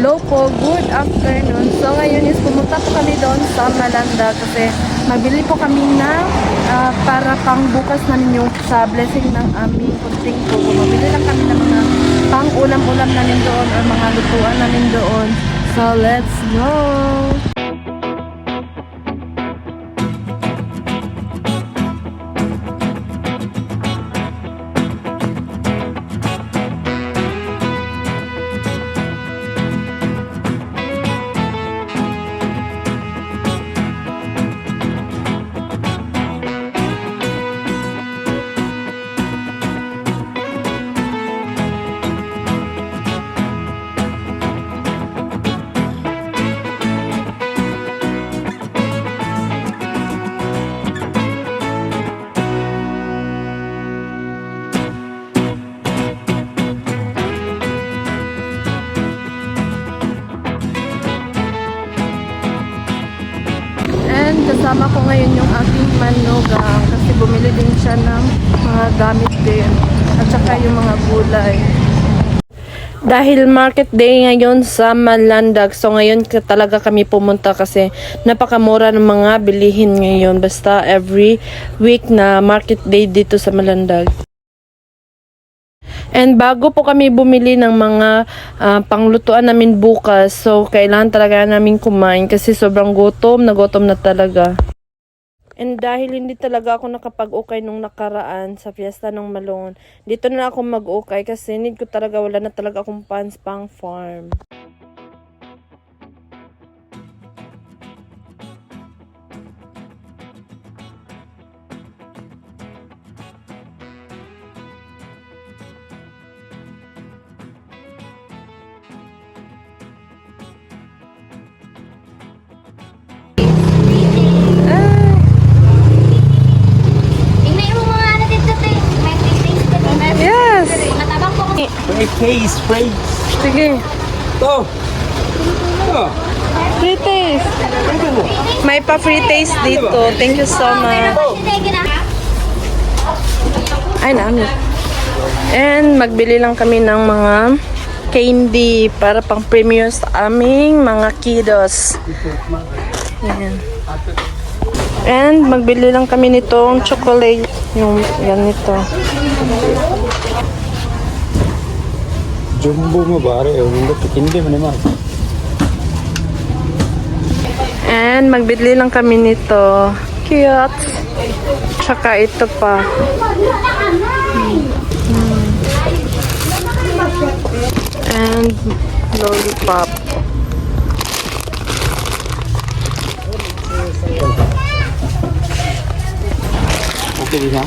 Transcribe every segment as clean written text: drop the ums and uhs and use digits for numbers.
Hello po, good afternoon. So ngayon is pumunta po kami doon sa Malanda kasi magbili po kami ng para pang bukas namin yung sa blessing ng aming kunting po. Mabili lang kami ng mga pang ulam-ulam namin doon or mga lutuan namin doon. So let's go! Kasama ko ngayon yung aking manugang kasi bumili din siya ng mga gamit din at saka yung mga gulay. Dahil market day ngayon sa Malandag, so ngayon talaga kami pumunta kasi napakamura ng mga bilihin ngayon. Basta every week na market day dito sa Malandag. And bago po kami bumili ng mga panglutuan namin bukas, so kailangan talaga namin kumain kasi sobrang gutom na talaga. And dahil hindi talaga ako nakapag-ukay nung nakaraan sa fiesta ng Malone, dito na ako mag-ukay kasi need ko talaga, wala na talaga akong funds pang farm. Free taste, free. Sige. Oh. Oh. Free taste. May pa free taste dito. Thank you so much. Ay, namin. And magbili lang kami ng mga candy para pang premium sa aming mga kiddos. Ayan. And magbili lang kami nitong chocolate. Yung ganito. Jumbo mo ba? Hindi mo naman. And magbili lang kami nito. Cute. Tsaka ito pa. And lollipop. Okay din ha?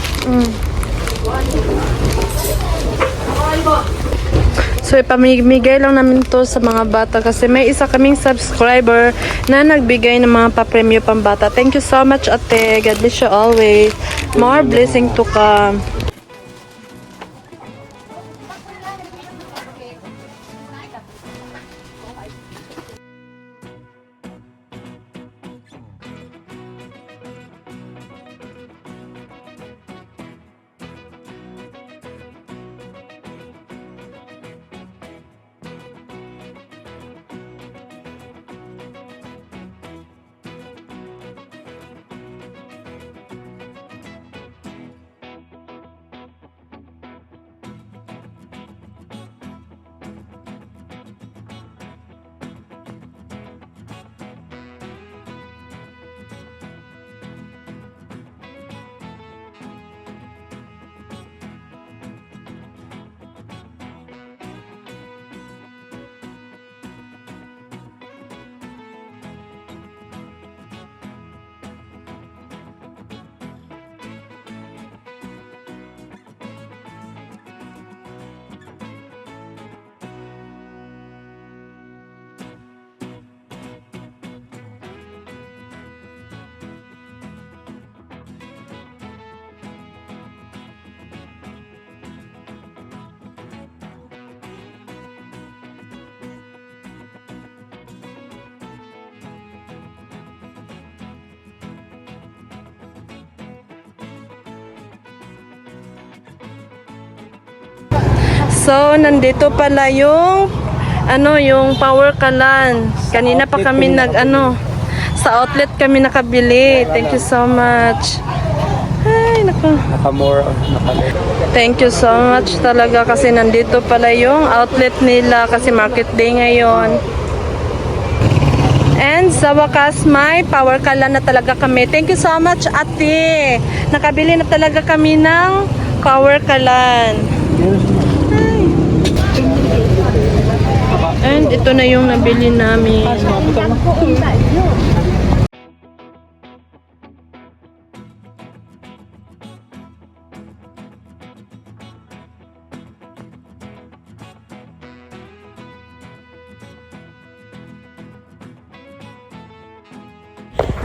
So ipamimigay lang namin to sa mga bata kasi may isa kaming subscriber na nagbigay ng mga pa-premyo pambata. Thank you so much, ate. God bless you always. More blessing to come. So, nandito pala yung ano, yung power kalan. Kanina pa kami sa outlet kami nakabili. Thank you so much. Ay, nako. Naka-more, Thank you so much talaga kasi nandito pala yung outlet nila kasi market day ngayon. And sa wakas, may power kalan na talaga kami. Thank you so much, ate. Nakabili na talaga kami ng power kalan. And ito na yung nabili namin.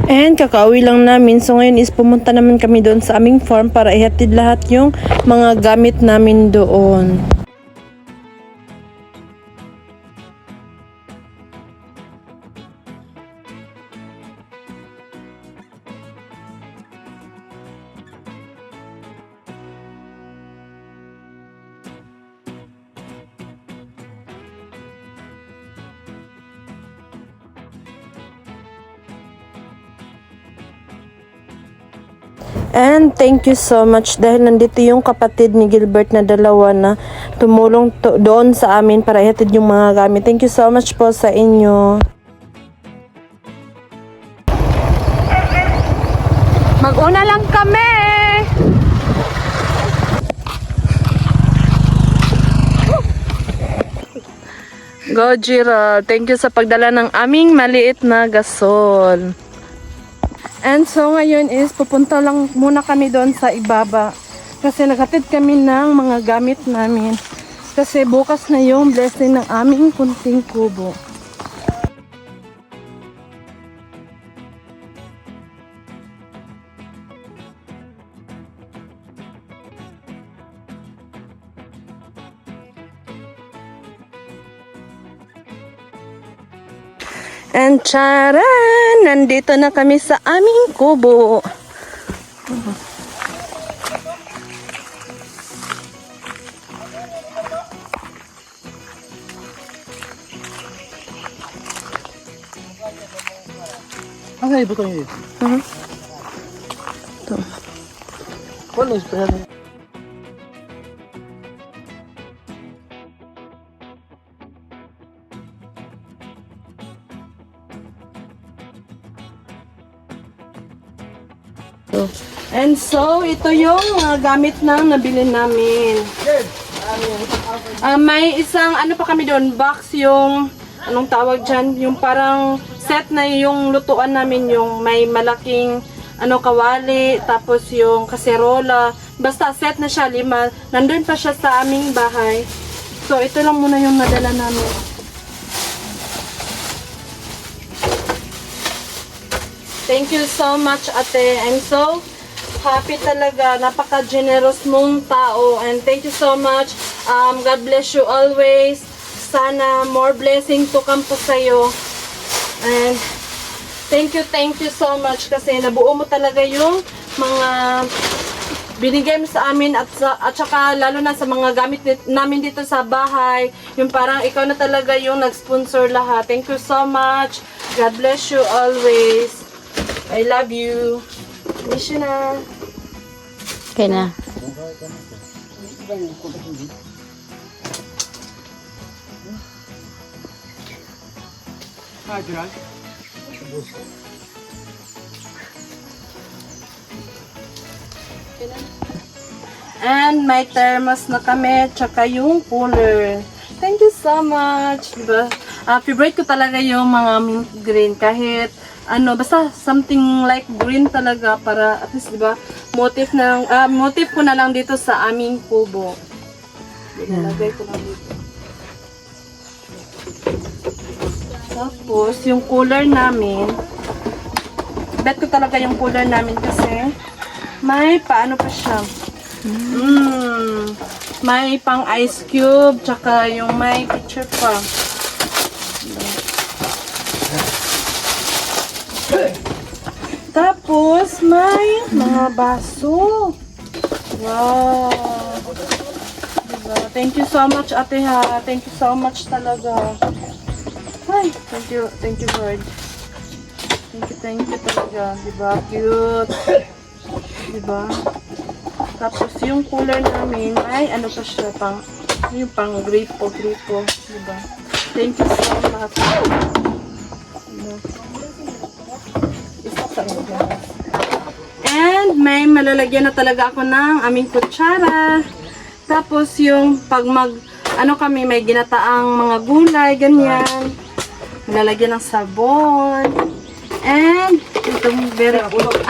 And kakauwi lang namin. So ngayon is pumunta naman kami doon sa aming farm para ihatid lahat yung mga gamit namin doon. And thank you so much dahil nandito yung kapatid ni Gilbert na dalawa na tumulong doon sa amin para ihatid yung mga gamit. Thank you so much po sa inyo. Mag-una lang kami! Go, Gerald. Thank you sa pagdala ng aming maliit na gasol. And so ngayon is pupunta lang muna kami doon sa ibaba kasi naghatid kami ng mga gamit namin kasi bukas na yung blessing ng aming kunting kubo. And charan! Nandito na kami sa aming kubo. Ano ibo to yun? Ito. Ano yung And so, ito yung mga gamit na nabili namin. May isang, ano pa kami doon, box yung, anong tawag dyan, yung parang set na yung lutuan namin, yung may malaking, kawali, tapos yung kaserola. Basta set na siya, 5. Nandun pa siya sa aming bahay. So, ito lang muna yung nadala namin. Thank you so much, ate. I'm so happy talaga. Napaka-generous mong tao. And thank you so much. God bless you always. Sana more blessing to come po sa'yo. And thank you so much kasi nabuo mo talaga yung mga binigay mo sa amin at saka lalo na sa mga gamit namin dito sa bahay. Yung parang ikaw na talaga yung nag-sponsor lahat. Thank you so much. God bless you always. I love you. Miss you na. Okay na. And may thermos na kami, tsaka yung cooler. Thank you so much. Diba? Favorite ko talaga yung mga mint green. Kahit, basta something like green talaga para at least, diba, motif ko na lang dito sa aming kubo. Nilagay ko lang dito. Tapos, yung cooler namin, bet ko talaga yung cooler namin kasi may paano pa siya. May pang ice cube, tsaka yung may picture pa. Tapos, may mga baso. Wow! Diba? Thank you so much, ate ha. Thank you so much talaga. Ay, thank you, Lord. Thank you talaga. Diba? Cute. Diba? Tapos yung cooler namin, ay ano pa siya, yung pang gripo. Diba? Thank you so much. Diba? Isa pa rin. And may malalagyan na talaga ako ng aming kutsara. Tapos yung pag kami, may ginataang mga gulay, ganyan. Malalagyan ng sabon. And itong very cute.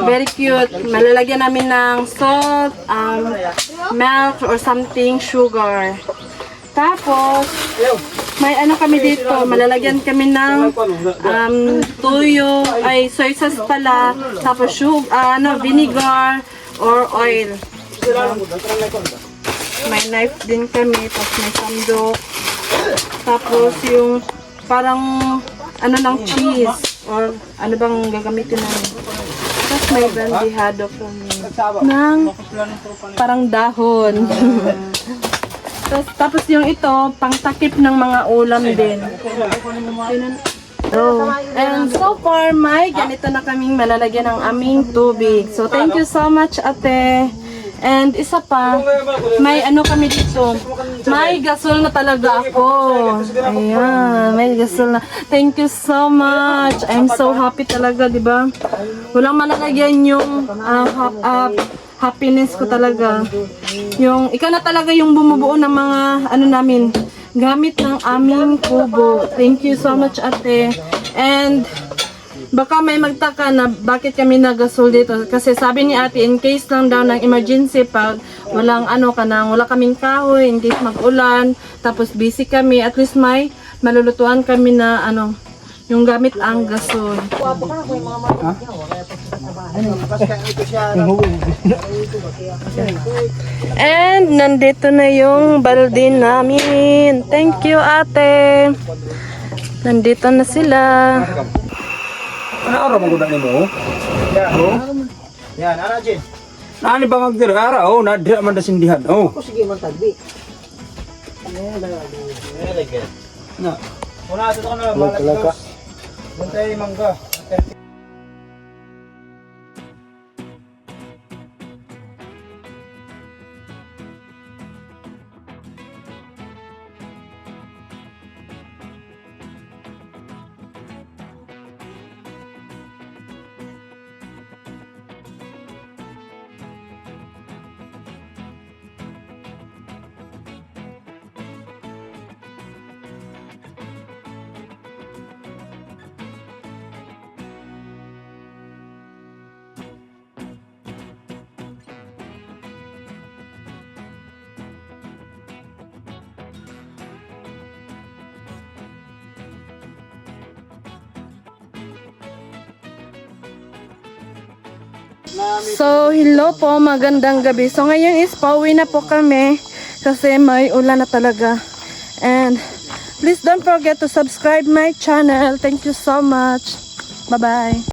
Very cute. Malalagyan namin ng salt, milk, or something, sugar. Tapos, may kami dito. Malalagyan kami ng tuyo, soy sauce pala. Tapos, vinegar or oil. May knife din kami. Tapos, may sandok. Tapos, yung parang ng cheese. Or ano bang gagamitin namin. Tapos may bandihado kami ng parang dahon. Tapos yung ito, pangtakip ng mga ulam din. Oh. And so far, may ganito na kaming malalagyan ng aming tubig. So thank you so much, ate. And isa pa, may kami dito. May gasol na talaga ako. Ayan, may gasol na. Thank you so much. I'm so happy talaga, di ba? Walang malalagyan yung happiness ko talaga. Yung, ikaw na talaga yung bumubuo ng mga, namin, gamit ng aming kubo. Thank you so much, ate. And, baka may magtaka na bakit kami nagasol dito. Kasi sabi ni ate, in case lang daw ng emergency pag walang wala kaming kahoy, in case mag-ulan, tapos busy kami, at least may malulutuan kami na yung gamit ang gasol. And nandito na yung balde namin. Thank you, ate. Nandito na sila. Ano araw mo guna nimo? Yan, ana Jin. Nani ba magdira araw na dira man da sindihan. Oh. Ko sige man tagbi. Na. Una ato na malaka. Bantay mangga. So, hello po, magandang gabi. So, ngayon is pauwi na po kami kasi may ulan na talaga. And, please don't forget to subscribe my channel. Thank you so much. Bye-bye.